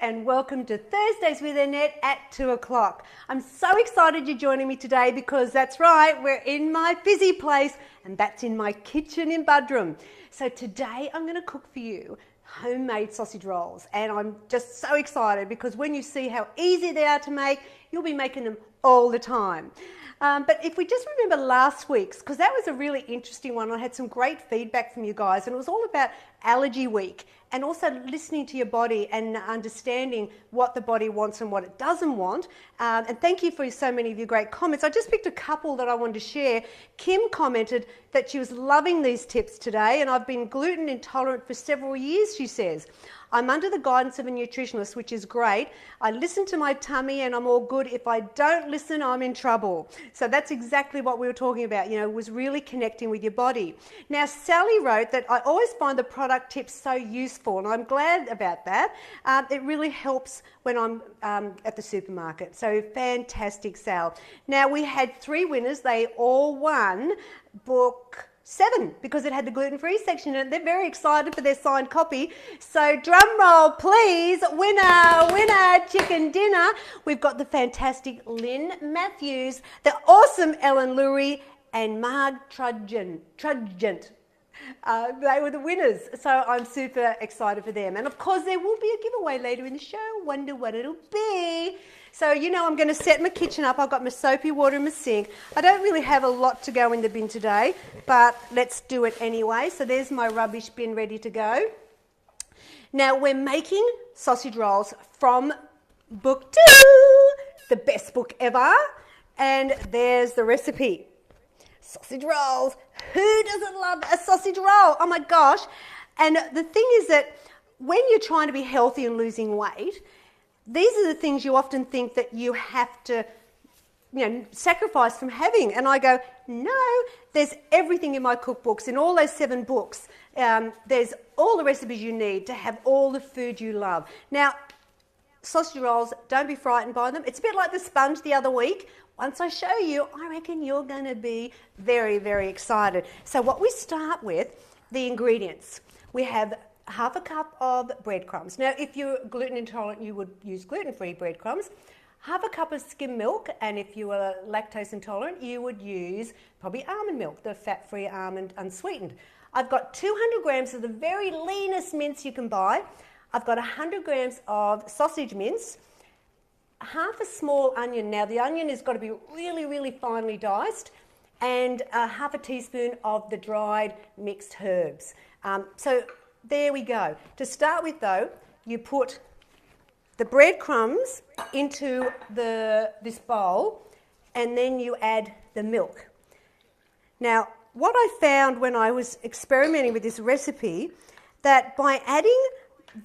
and welcome to Thursdays with Annette at 2 o'clock. I'm so excited you're joining me today because that's right, we're in my busy place and that's in my kitchen in Budrum. So today I'm going to cook for you homemade sausage rolls, and I'm just so excited because when you see how easy they are to make, you'll be making them all the time. But if we just remember last week's, because that was a really interesting one, I had some great feedback from you guys, and it was all about allergy week and also listening to your body and understanding what the body wants and what it doesn't want. And thank you for so many of your great comments. I just picked a couple that I wanted to share. Kim commented that she was loving these tips today, and I've been gluten intolerant for several years, she says. I'm under the guidance of a nutritionist, which is great. I listen to my tummy and I'm all good. If I don't listen, I'm in trouble. So that's exactly what we were talking about, was really connecting with your body. Now, Sally wrote that I always find the product tips so useful, and I'm glad about that. It really helps when I'm at the supermarket. So fantastic, Sal. Now, we had 3 winners. They all won book 7 because it had the gluten-free section in it. They're very excited for their signed copy. So drum roll, please. Winner, chicken dinner. We've got the fantastic Lynn Matthews, the awesome Ellen Lurie, and Marg Trudgent. They were the winners. So I'm super excited for them. And of course, there will be a giveaway later in the show. Wonder what it'll be. So, I'm going to set my kitchen up. I've got my soapy water in my sink. I don't really have a lot to go in the bin today, but let's do it anyway. So there's my rubbish bin ready to go. Now, we're making sausage rolls from book 2, the best book ever. And there's the recipe. Sausage rolls. Who doesn't love a sausage roll? Oh my gosh. And the thing is that when you're trying to be healthy and losing weight, these are the things you often think that you have to, sacrifice from having. And I go, no, there's everything in my cookbooks, in all those 7 books. There's all the recipes you need to have all the food you love. Now, sausage rolls, don't be frightened by them. It's a bit like the sponge the other week. Once I show you, I reckon you're going to be very, very excited. So what we start with, the ingredients. We have half a cup of breadcrumbs. Now, if you're gluten intolerant, you would use gluten-free breadcrumbs. Half a cup of skim milk, and if you are lactose intolerant, you would use probably almond milk, the fat-free almond unsweetened. I've got 200 grams of the very leanest mince you can buy. I've got 100 grams of sausage mince, half a small onion. Now, the onion has got to be really, really finely diced, and half a teaspoon of the dried mixed herbs. So there we go. To start with, though, you put the breadcrumbs into this bowl, and then you add the milk. Now, what I found when I was experimenting with this recipe, that by adding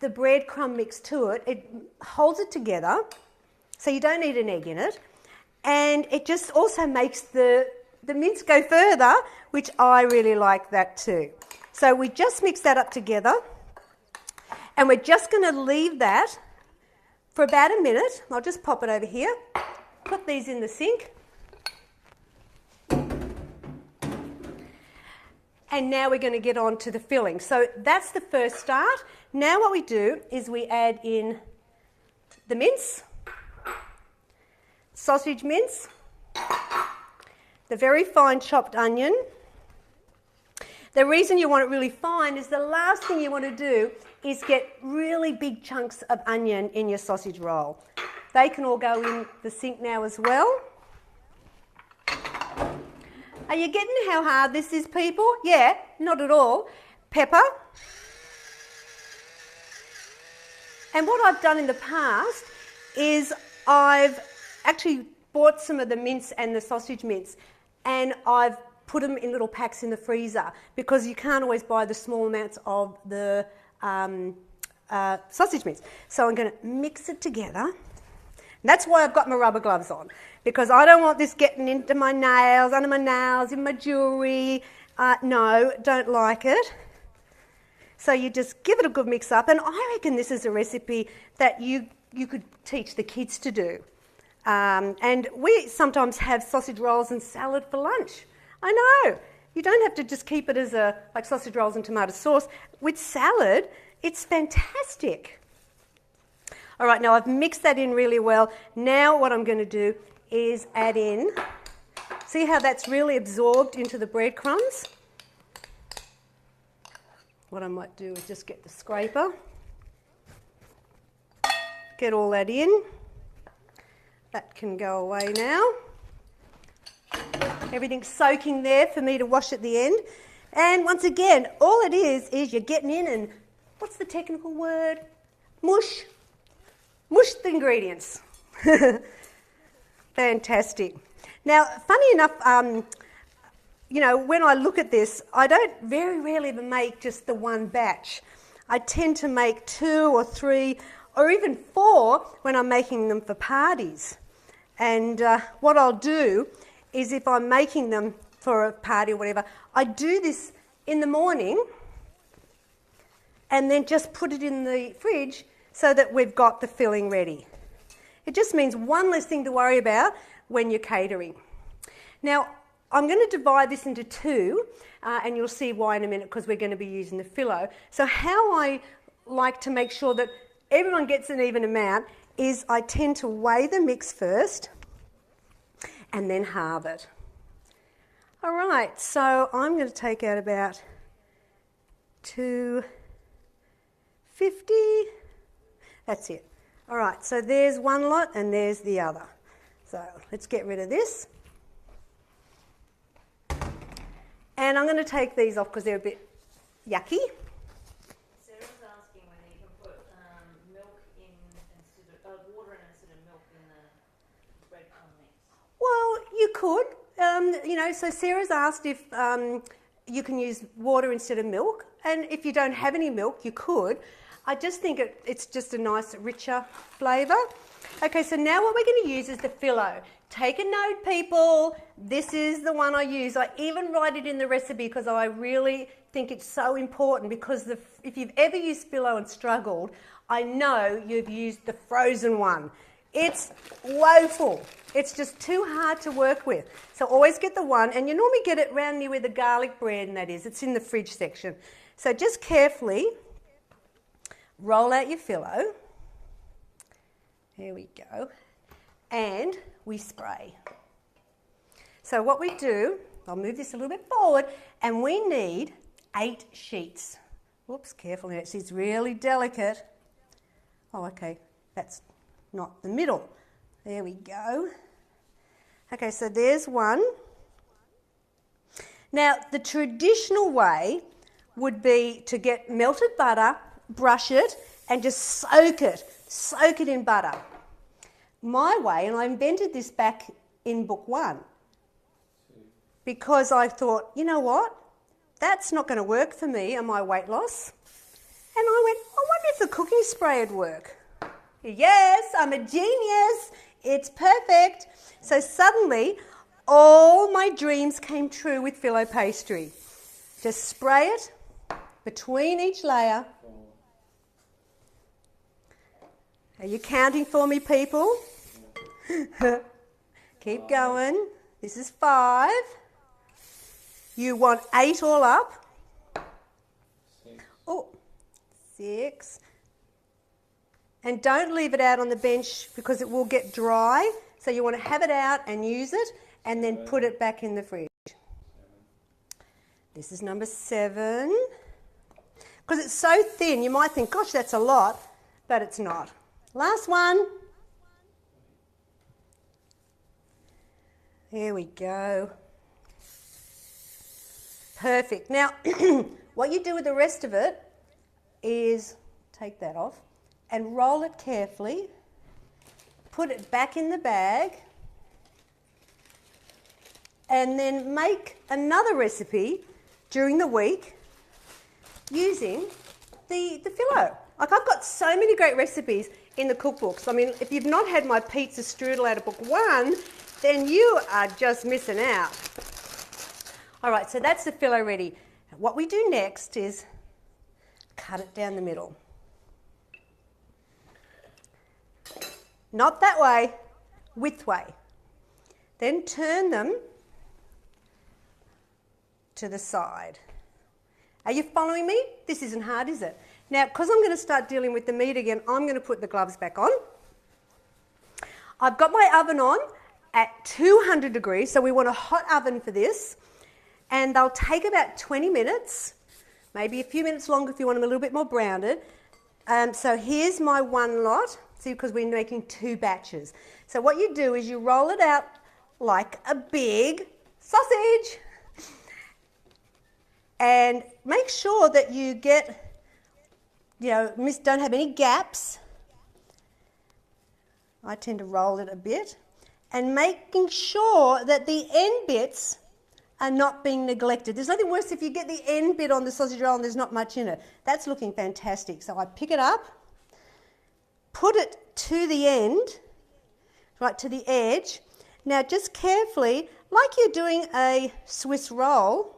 the breadcrumb mix to it, it holds it together, so you don't need an egg in it, and it just also makes the mince go further, which I really like that too. So we just mix that up together, and we're just going to leave that for about a minute. I'll just pop it over here, put these in the sink. And now we're going to get on to the filling. So that's the first start. Now what we do is we add in the mince, sausage mince, the very fine chopped onion. The reason you want it really fine is the last thing you want to do is get really big chunks of onion in your sausage roll. They can all go in the sink now as well. Are you getting how hard this is, people? Yeah, not at all. Pepper. And what I've done in the past is I've actually bought some of the mince and the sausage mince, and I've put them in little packs in the freezer because you can't always buy the small amounts of the sausage mince. So I'm going to mix it together. And that's why I've got my rubber gloves on, because I don't want this getting into my nails, under my nails, in my jewellery. No, don't like it. So you just give it a good mix up, and I reckon this is a recipe that you could teach the kids to do. And we sometimes have sausage rolls and salad for lunch. I know. You don't have to just keep it as like sausage rolls and tomato sauce. With salad, it's fantastic. All right, now I've mixed that in really well. Now what I'm going to do is add in, see how that's really absorbed into the breadcrumbs? What I might do is just get the scraper, get all that in. That can go away now. Everything's soaking there for me to wash at the end. And once again, all it is you're getting in and, what's the technical word? Mush the ingredients. Fantastic. Now, funny enough, when I look at this, I don't very rarely ever make just the one batch. I tend to make 2 or 3 or even 4 when I'm making them for parties. And what I'll do is if I'm making them for a party or whatever, I do this in the morning and then just put it in the fridge so that we've got the filling ready. It just means one less thing to worry about when you're catering. Now, I'm going to divide this into 2, and you'll see why in a minute because we're going to be using the phyllo. So how I like to make sure that everyone gets an even amount is I tend to weigh the mix first and then halve it. All right, so I'm going to take out about 250. That's it. All right, so there's one lot and there's the other. So let's get rid of this. And I'm going to take these off because they're a bit yucky. Sarah's asking whether you can put milk in instead of water in instead of milk in the breadcrumb mix. Well, you could. So Sarah's asked if you can use water instead of milk. And if you don't have any milk, you could. I just think it's just a nice, richer flavour. Okay, so now what we're going to use is the phyllo. Take a note, people. This is the one I use. I even write it in the recipe because I really think it's so important because if you've ever used phyllo and struggled, I know you've used the frozen one. It's woeful. It's just too hard to work with. So always get the one, and you normally get it round near where the garlic bread and that is. It's in the fridge section. So just carefully roll out your phyllo. Here we go. And we spray. So what we do, I'll move this a little bit forward, and we need 8 sheets. Whoops, careful, it's really delicate. Oh, okay, that's not the middle. There we go. Okay, so there's one. Now, the traditional way would be to get melted butter, brush it, and just soak it in butter. My way, and I invented this back in book 1, because I thought, you know what, that's not going to work for me and my weight loss. And I went, I wonder if the cooking spray would work. Yes, I'm a genius. It's perfect. So suddenly, all my dreams came true with phyllo pastry. Just spray it between each layer. Are you counting for me, people? Keep going. This is 5. You want 8 all up. 6. Oh, 6. And don't leave it out on the bench because it will get dry. So you want to have it out and use it and then put it back in the fridge. 7. This is number 7. Because it's so thin, you might think, gosh, that's a lot, but it's not. Last one. There we go. Perfect. Now, what you do with the rest of it is take that off and roll it carefully, put it back in the bag, and then make another recipe during the week using the phyllo. Like, I've got so many great recipes in the cookbooks. I mean, if you've not had my pizza strudel out of book 1, then you are just missing out. All right, so that's the phyllo ready. What we do next is cut it down the middle. Not that way, width way. Then turn them to the side. Are you following me? This isn't hard, is it? Now, because I'm going to start dealing with the meat again, I'm going to put the gloves back on. I've got my oven on at 200 degrees, so we want a hot oven for this. And they'll take about 20 minutes, maybe a few minutes longer if you want them a little bit more browned. So here's my one lot, see, because we're making 2 batches. So what you do is you roll it out like a big sausage. And make sure that you get, don't have any gaps. I tend to roll it a bit. And making sure that the end bits are not being neglected. There's nothing worse if you get the end bit on the sausage roll and there's not much in it. That's looking fantastic. So I pick it up, put it to the end, right to the edge. Now just carefully, like you're doing a Swiss roll,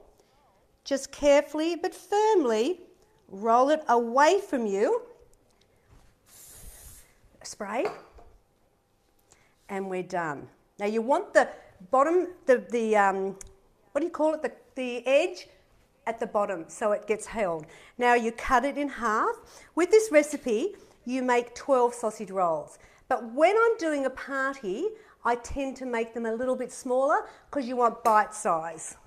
just carefully but firmly roll it away from you. Spray. And we're done. Now you want the bottom, what do you call it? The edge at the bottom so it gets held. Now you cut it in half. With this recipe, you make 12 sausage rolls. But when I'm doing a party, I tend to make them a little bit smaller because you want bite size.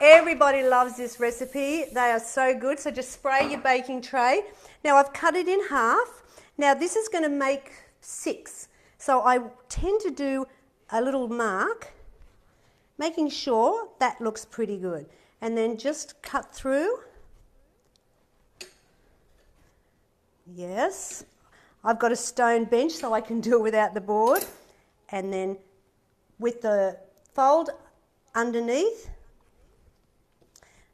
Everybody loves this recipe. They are so good. So just spray your baking tray. Now I've cut it in half. Now this is going to make 6. So I tend to do a little mark, making sure that looks pretty good. And then just cut through. Yes. I've got a stone bench so I can do it without the board. And then with the fold underneath,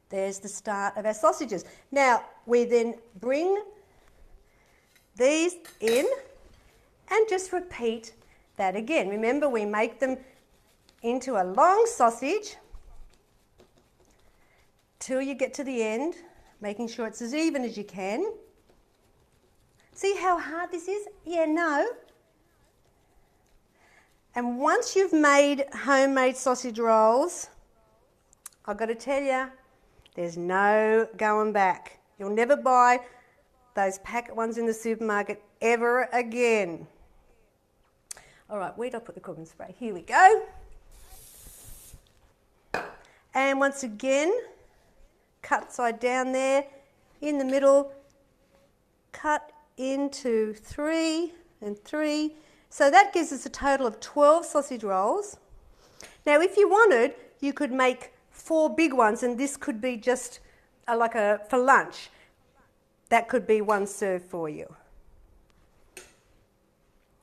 there's the start of our sausages. Now, we then bring these in and just repeat that again. Remember, we make them into a long sausage till you get to the end, making sure it's as even as you can. See how hard this is? Yeah, no. And once you've made homemade sausage rolls, I've got to tell you, there's no going back. You'll never buy those packet ones in the supermarket ever again. All right, where did I put the cooking spray? Here we go. And once again, cut side down there, in the middle, cut into 3 and 3. So that gives us a total of 12 sausage rolls. Now, if you wanted, you could make 4 big ones, and this could be just for lunch. That could be one serve for you.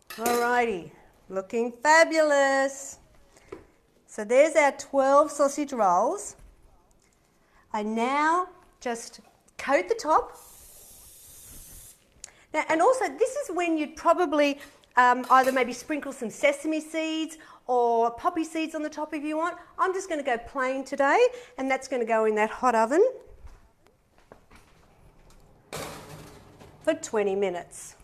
Alrighty, looking fabulous. So there's our 12 sausage rolls. I now just coat the top. Now, and also this is when you'd probably either maybe sprinkle some sesame seeds or poppy seeds on the top if you want. I'm just going to go plain today, and that's going to go in that hot oven for 20 minutes.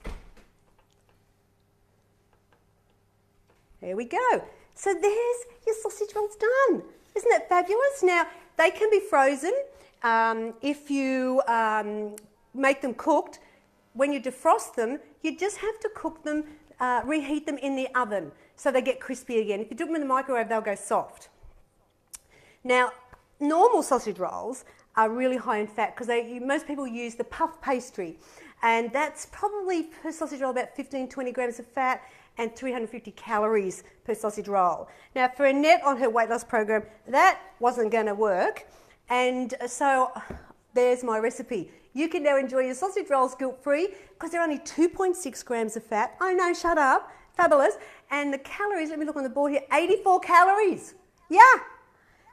There we go. So there's your sausage rolls done. Isn't that fabulous? Now, they can be frozen. If you make them cooked, when you defrost them, you just have to cook them, reheat them in the oven so they get crispy again. If you do them in the microwave, they'll go soft. Now, normal sausage rolls are really high in fat because most people use the puff pastry, and that's probably per sausage roll about 15-20 grams of fat and 350 calories per sausage roll. Now, for Annette on her weight loss program, that wasn't going to work, and so there's my recipe. You can now enjoy your sausage rolls guilt-free because they're only 2.6 grams of fat. Oh no, shut up. Fabulous. And the calories, let me look on the board here, 84 calories. Yeah.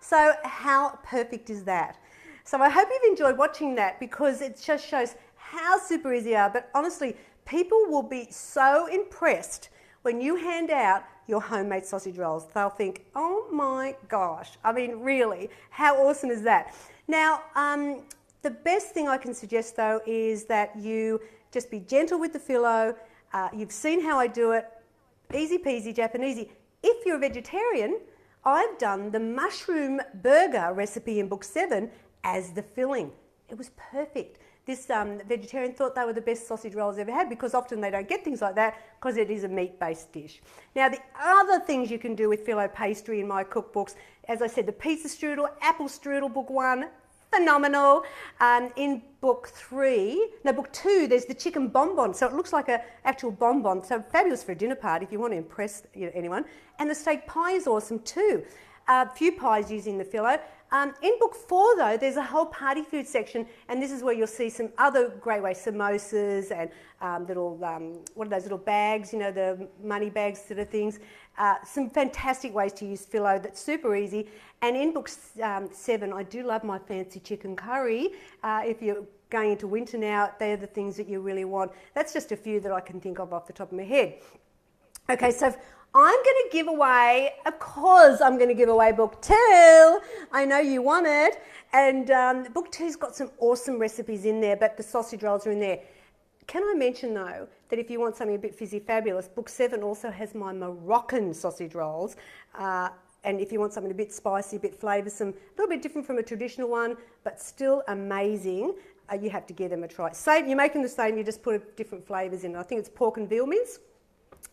So how perfect is that? So I hope you've enjoyed watching that because it just shows how super easy they are. But honestly, people will be so impressed when you hand out your homemade sausage rolls. They'll think, oh my gosh. I mean, really, how awesome is that? Now, the best thing I can suggest though is that you just be gentle with the phyllo. You've seen how I do it. Easy peasy, Japanesey. If you're a vegetarian, I've done the mushroom burger recipe in book 7 as the filling. It was perfect. this vegetarian thought they were the best sausage rolls ever had, because often they don't get things like that because it is a meat-based dish. Now, the other things you can do with phyllo pastry in my cookbooks, as I said, the pizza strudel, apple strudel, book 1, phenomenal. In book 2, there's the chicken bonbon, so it looks like an actual bonbon, so fabulous for a dinner party if you want to impress anyone. And the steak pie is awesome too. A few pies using the phyllo. In book 4, though, there's a whole party food section, and this is where you'll see some other great ways, samosas and little, what are those little bags, you know, the money bags sort of things. Some fantastic ways to use phyllo that's super easy. And in book 7, I do love my fancy chicken curry. If you're going into winter now, they're the things that you really want. That's just a few that I can think of off the top of my head. Okay, so I'm going to give away, of course I'm going to give away book 2. I know you want it. And book 2's got some awesome recipes in there, but the sausage rolls are in there. Can I mention, though, that if you want something a bit fizzy fabulous, book 7 also has my Moroccan sausage rolls. And if you want something a bit spicy, a bit flavoursome, a little bit different from a traditional one, but still amazing, you have to give them a try. Same, you make them the same, you just put different flavours in. I think it's pork and veal mince.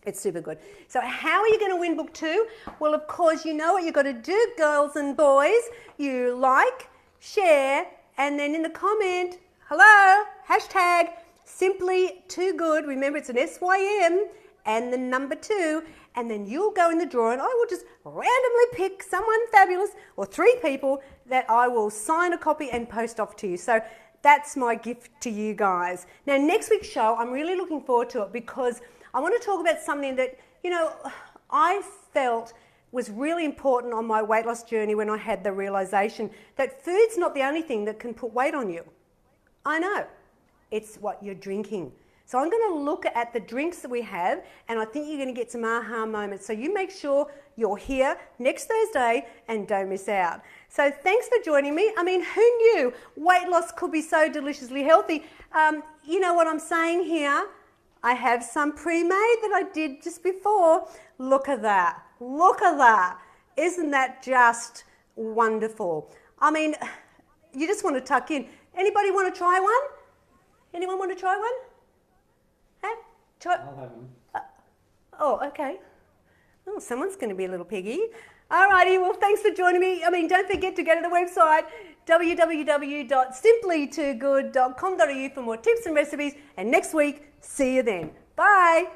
It's super good. So how are you going to win book 2? Well, of course, you know what you've got to do, girls and boys. You like, share, and then in the comment, hello, hashtag simply too good. Remember, it's an SYM and the number 2, and then you'll go in the draw, and I will just randomly pick someone fabulous or 3 people that I will sign a copy and post off to you. So that's my gift to you guys. Now, next week's show, I'm really looking forward to it because I want to talk about something that, you know, I felt was really important on my weight loss journey when I had the realisation that food's not the only thing that can put weight on you. I know. It's what you're drinking. So I'm going to look at the drinks that we have, and I think you're going to get some aha moments. So you make sure you're here next Thursday and don't miss out. So thanks for joining me. I mean, who knew weight loss could be so deliciously healthy? You know what I'm saying here? I have some pre-made that I did just before. Look at that. Look at that. Isn't that just wonderful? I mean, you just want to tuck in. Anybody want to try one? Anyone want to try one? Huh? I'll have them. Oh, okay. Oh, someone's going to be a little piggy. Alrighty, well, thanks for joining me. I mean, don't forget to go to the website, www.simplytoogood.com.au for more tips and recipes. And next week, see you then. Bye.